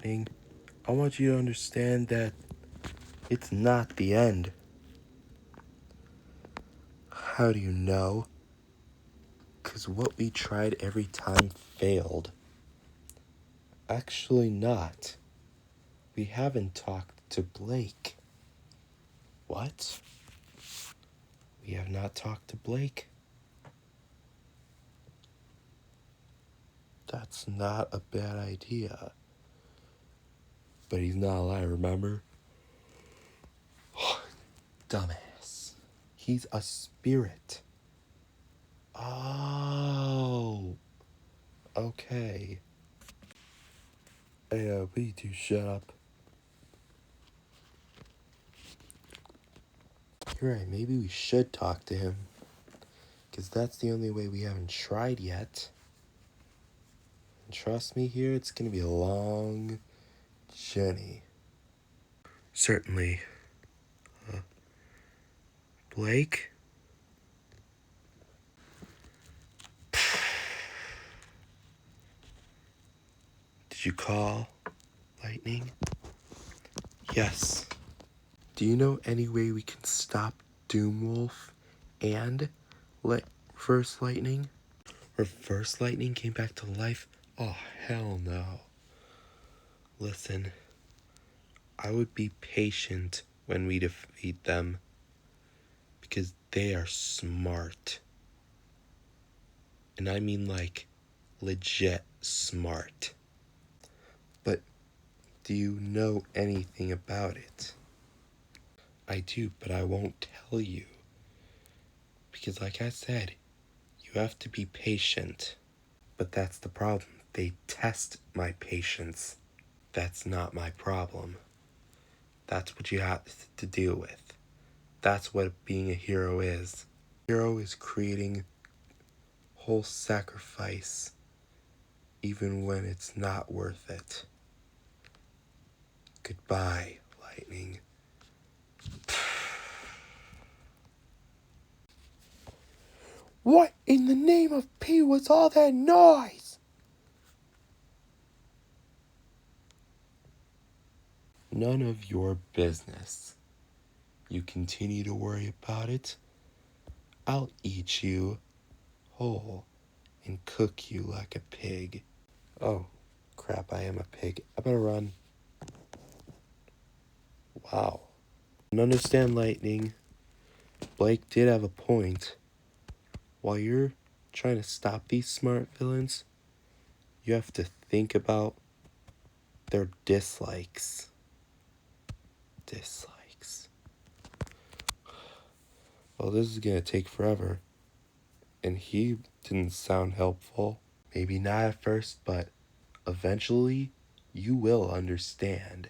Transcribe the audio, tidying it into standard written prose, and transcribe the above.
Lightning. I want you to understand that it's not the end. How do you know? 'Cause what we tried every time failed. Actually not. We haven't talked to Blake. What? We have not talked to Blake. That's not a bad idea. But he's not alive, remember? Dumbass. He's a spirit. Oh. Okay. Hey, will you two shut up? You're right, maybe we should talk to him. Because that's the only way we haven't tried yet. And trust me here, it's going to be a long journey. Certainly. Blake? Did you call Lightning? Yes. Do you know any way we can stop Doomwolf and Reverse Lightning? Reverse Lightning came back to life? Oh, hell no. Listen, I would be patient when we defeat them because they are smart. And I mean like legit smart. But do you know anything about it? I do, but I won't tell you. Because like I said, you have to be patient. But that's the problem. They test my patience. That's not my problem. That's what you have to deal with. That's what being a hero is. A hero is creating whole sacrifice even when it's not worth it. Goodbye, Lightning. What in the name of P was all that noise? None of your business. You continue to worry about it, I'll eat you whole and cook you like a pig. Oh, crap, I am a pig. I better run. Wow. And understand, Lightning, Blake did have a point. While you're trying to stop these smart villains, you have to think about their dislikes. Dislikes. Well, this is gonna take forever. And he didn't sound helpful. Maybe not at first, but eventually you will understand.